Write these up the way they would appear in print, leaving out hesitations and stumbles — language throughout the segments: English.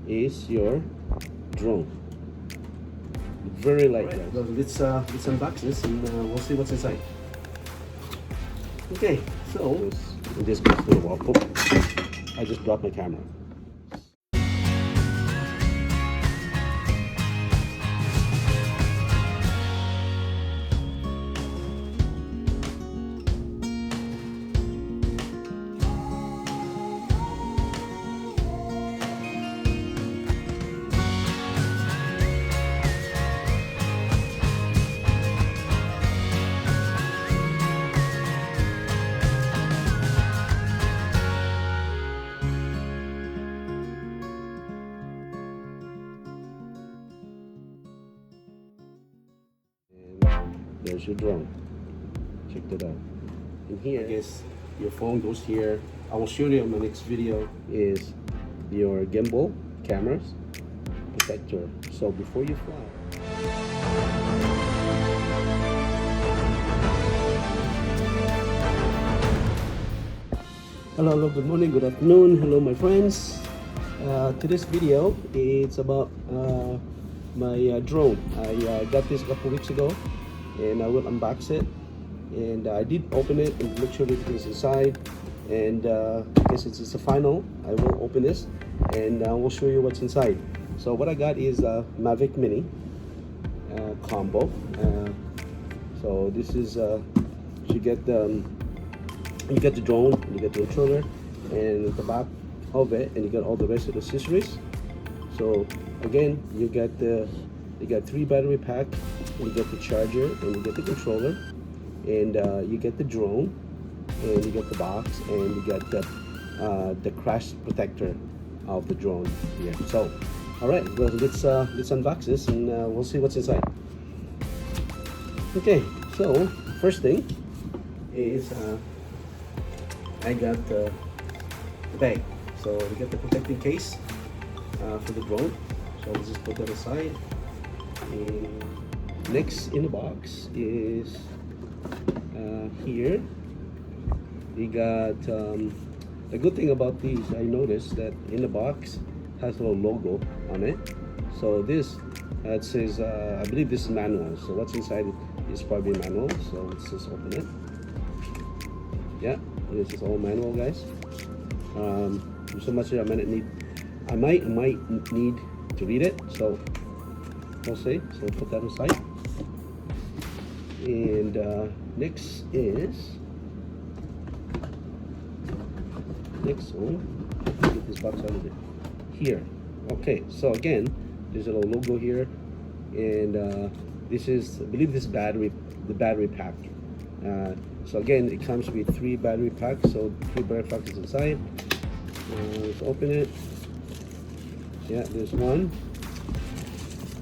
is your drone. Very light. Right. Let's unbox this and we'll see what's inside. Okay, so this goes to the wall. Oh, I just dropped my camera. There's your drone. Check that out. And here, I guess your phone goes here. I will show you in my next video is your gimbal cameras protector. So before you fly. Hello, good morning, good afternoon. Hello, my friends. Today's video it's about my drone. I got this a couple weeks ago, and I will unbox it. And I did open it and look sure everything's inside. And I guess it's the final. I will open this and I will show you what's inside. So what I got is a Mavic Mini combo. So this is you get the drone, you get the controller, and at the back of it, and you get all the rest of the accessories. So again, you got 3 battery pack, and you get the charger, and you get the controller, and you get the drone, and you get the box, and you get the crash protector of the drone here. So all right, well, let's unbox this and we'll see what's inside. Okay, so first thing is I got the bag. So we got the protecting case for the drone. So let's just put that aside. And next in the box is here we got the good thing about these, I noticed that in the box has a little logo on it. So this it says I believe this is manual, so what's inside is probably manual. So let's just open it. Yeah, this is all manual, guys. So much that I might need to read it, so we'll see. So put that aside. And next one, get this box out of there. Here, okay. So again, there's a little logo here, and this is, I believe, this the battery pack. So again, it comes with 3 battery packs. So 3 battery packs is inside. Let's open it. Yeah, there's 1,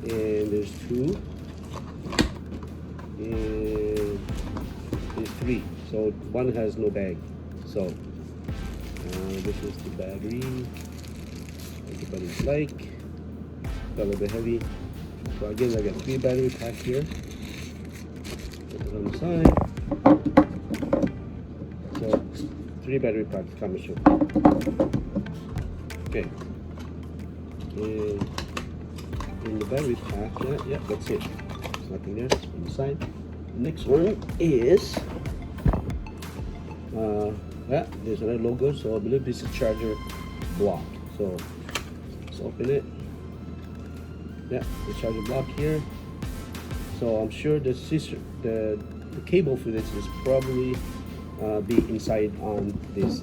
and there's 2, and there's 3. So 1 has no bag. So this is the battery. Everybody's like got a little bit heavy. So again, I got 3 battery pack here. Put it on the side. So 3 battery packs coming soon. Okay. And in the battery pack, yeah, that's it. There's nothing there. It's on the side. The next one is yeah, there's another logo. So I believe this is a charger block. So let's open it. Yeah, the charger block here. So I'm sure the cable for this is probably be inside on this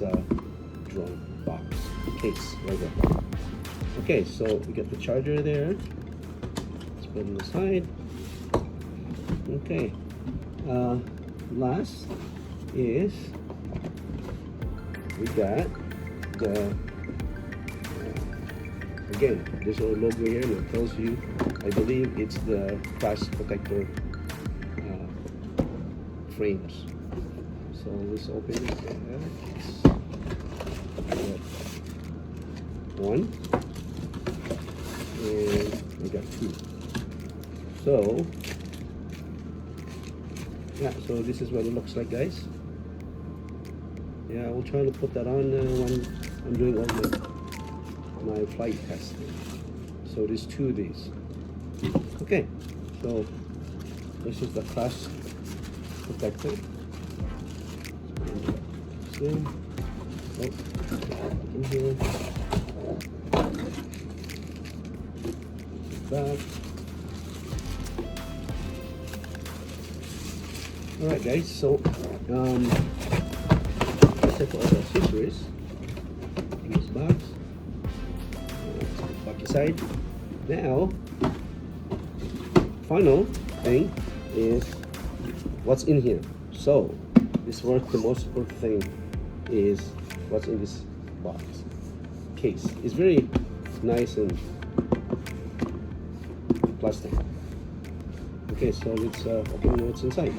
drone box case right there. Okay, so we got the charger there. Let's put it on the side. Okay. Last is we got the again, there's a logo here and it tells you, I believe it's the crash protector frames. So let's open it. 1 and we got 2. So yeah, so this is what it looks like, guys. Yeah, I will try to put that on when I'm doing all my flight testing. So there's two of these. Okay, so this is the crash protector. In. Oh, in here. Back. Alright guys, so set all the accessories in this box. Back aside. Now, final thing is what's in here. So this work, the most important thing is what's in this box case. It's very nice and plastic. Okay, so let's open what's inside.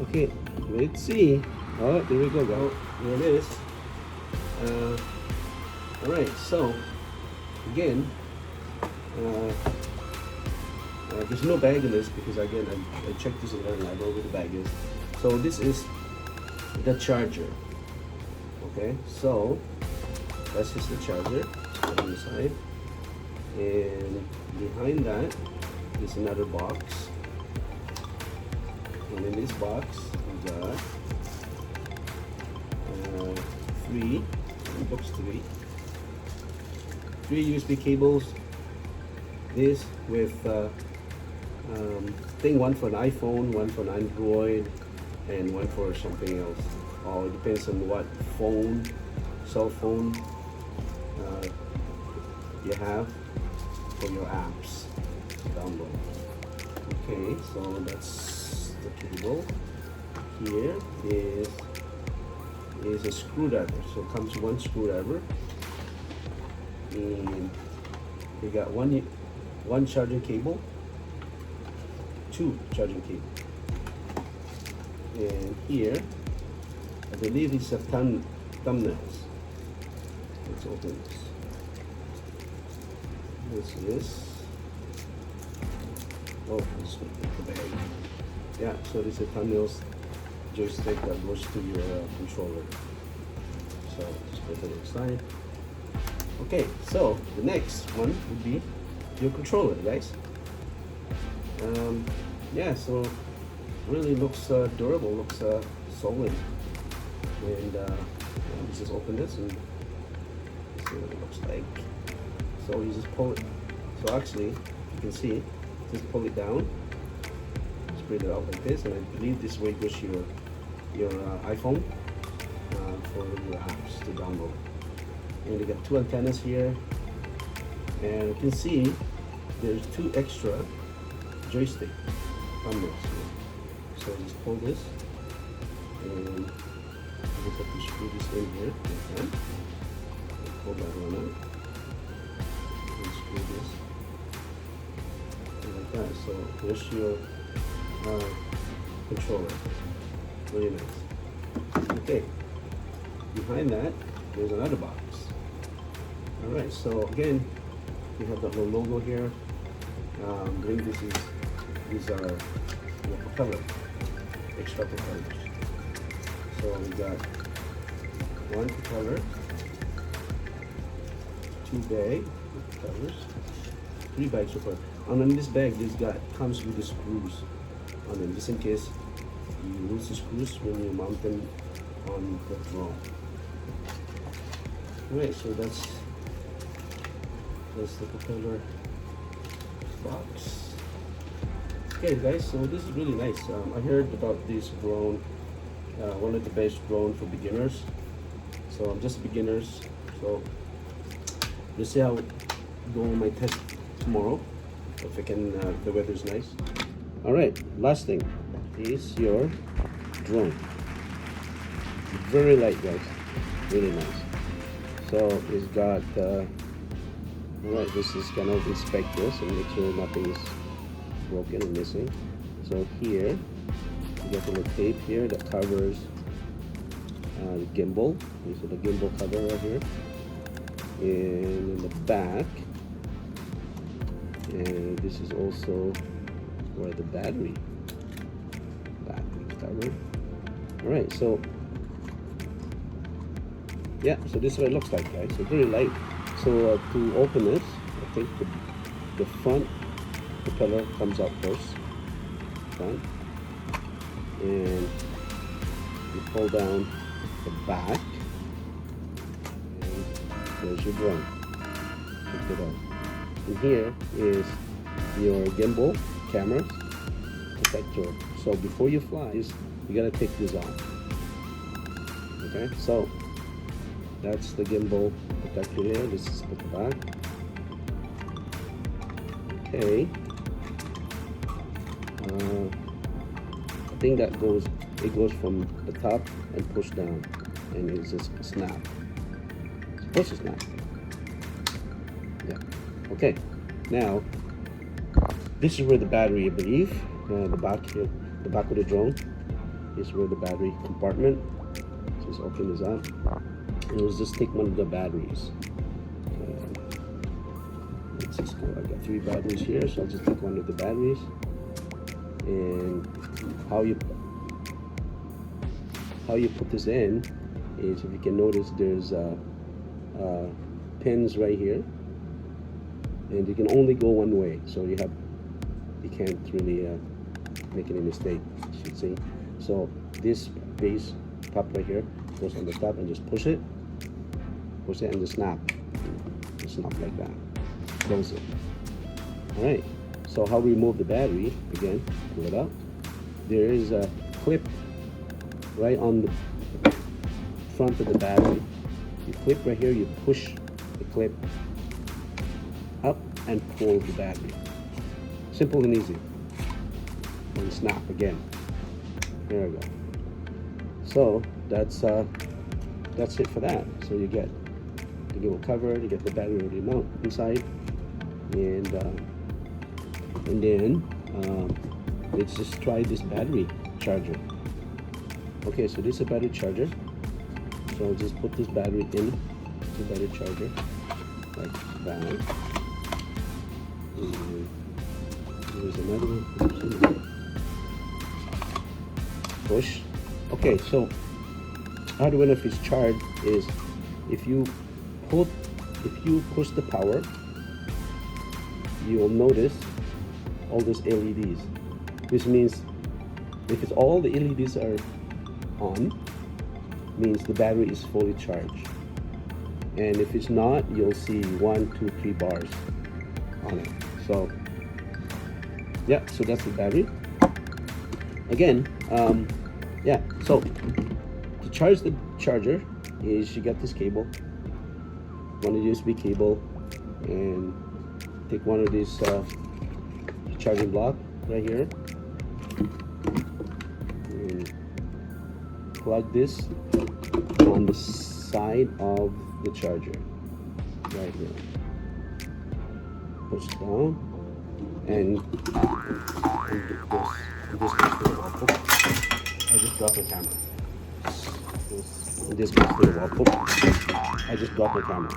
Okay, let's see. Oh, there we go, guys. There it is. All right, so again, there's no bag in this because again I checked this online. I know where the bag is. So this is the charger. Okay, so that's just the charger on the side, and behind that is another box, and in this box we got three USB cables. This with I think one for an iPhone, one for an Android, and one for something else. Oh, it depends on what phone, cell phone you have for your apps to download. Okay, so that's the cable. Here is a screwdriver. So it comes one screwdriver, and we got one charging cable, two charging cable, and here I believe it's a thumbnails. Let's open this. What's this? Oh, this is the bag. Yeah, so this is a thumbnails joystick that goes to your controller. So just put it inside. Okay, so the next one would be your controller, guys. Yeah, so really looks durable, looks solid, and let's just open this and see what it looks like. So you just pull it. So actually, you can see, just pull it down, spread it out like this, and I believe this way goes your iPhone for your apps to download. And you got two antennas here, and you can see there's two extra joystick thumbnails here. So just pull this, and you just have to screw this in here like that. Pull that one out, and screw this like that. So there's your controller. Really nice. Okay, behind that there's another box. Alright, so again, we have that little logo here. I believe these are the propeller, extra propellers. So we got one propeller, two bags of propellers, three bags of propellers. And in this bag, comes with the screws on them, just in case you lose the screws when you mount them on the drone. Alright, so that's the propeller box. Okay guys, so this is really nice. I heard about this drone, one of the best drone for beginners. So I'm just beginners. So we'll see how go on my test tomorrow. If I can, the weather's nice. Alright, last thing is your drone. Very light, guys. Really nice. So it's got alright, this is kind of inspect this and make sure nothing is broken and missing. So here you got a little tape here that covers the gimbal. This is the gimbal cover right here, and in the back, and this is also where the battery is covered. Alright, so yeah, so this is what it looks like, guys. So very light. So to open this, I think the front propeller comes out first. Front. And you pull down the back. And there's your drone. Check it out. And here is your gimbal camera protector. So before you fly, you gotta take this off. Okay, so that's the gimbal protector here. This is at the back. Okay. I think that goes from the top and push down, and it's just a snap. It's supposed to snap. Yeah. Okay. Now, this is where the battery, I believe, the back here, the back of the drone is where the battery compartment. So let's open this up. And let's just take one of the batteries. Let's just go. I got 3 batteries here, so I'll just take one of the batteries. And how you put this in is, if you can notice, there's pins right here, and you can only go one way, so you can't really make any mistake, you should see. So this base top right here goes on the top, and just push it and just snap like that. Close it. All right. So how we remove the battery, again, pull it up. There is a clip right on the front of the battery. You clip right here, you push the clip up and pull the battery. Simple and easy. And snap again. There we go. So that's it for that. So you get the gimbal cover, you get the battery already mount inside, and then let's just try this battery charger. Okay, so this is a battery charger. So I'll just put this battery in the battery charger like that. And there's another one. Push. Okay, so how do we know if it's charged is if you push the power, you'll notice all these LEDs, which means if it's all the LEDs are on, means the battery is fully charged. And if it's not, you'll see 1, 2, 3 bars on it. So yeah, so that's the battery. Again, yeah, so to charge the charger is you got this cable, one USB cable, and take one of these charging block right here, and plug this on the side of the charger right here. Push down and this I just dropped the camera. This goes to the wall. I just dropped the camera.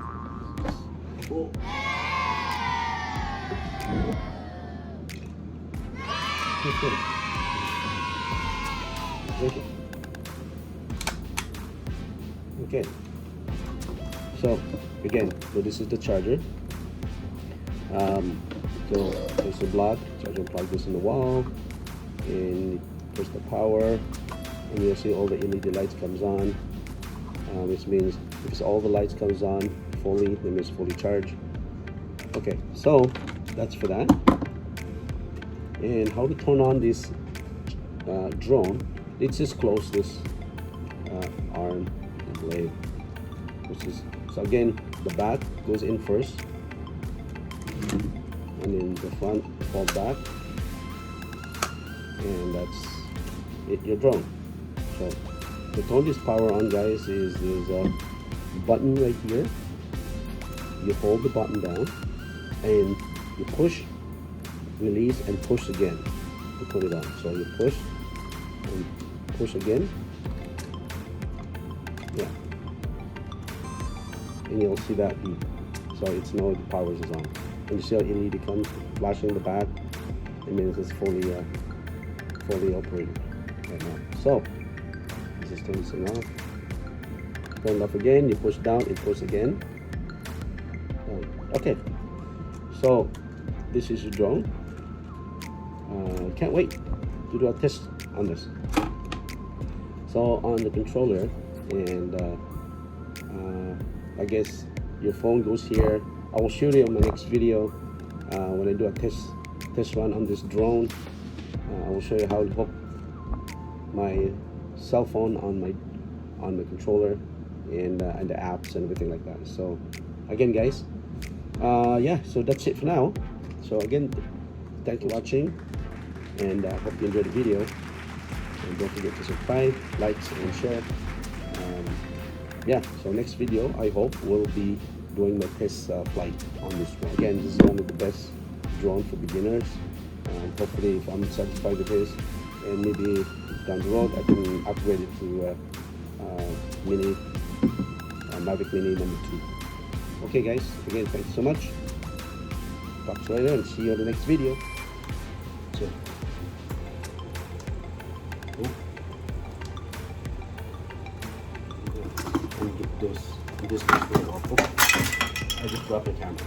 Okay. So again, so this is the charger. So there's a block. Charger, plug this in the wall, and push the power, and you'll see all the LED lights comes on, which means if all the lights comes on fully, then it's fully charged. Okay, so that's for that. And how to turn on this drone, let's just close this arm and blade, which is, so again, the back goes in first, and then the front falls back, and that's it, your drone. So to turn this power on, guys, is there's a button right here. You hold the button down and you push, release, and push again to put it on. So you push and push again, yeah, and you'll see that beep. So it's now the power is on, and you see how LED comes flashing in the back. It means it's fully operating right now. So let's just turn this thing off. turn it off again, you push down, it pulls again. Okay, so this is your drone. Can't wait to do a test on this. So on the controller, and I guess your phone goes here. I will show you in my next video when I do a test run on this drone. I will show you how to hook my cell phone on my controller and the apps and everything like that. So again, guys, yeah, so that's it for now. So again, thank you for watching, and I hope you enjoyed the video. And don't forget to subscribe, likes, and share. Yeah, so next video I hope will be doing the test flight on this drone. Again, this is one of the best drone for beginners. Hopefully, if I'm satisfied with this, and maybe down the road I can upgrade it to Mavic Mini number 2. Okay, guys. Again, thanks so much. Talk to you later, and see you on the next video. So. This I just dropped the camera.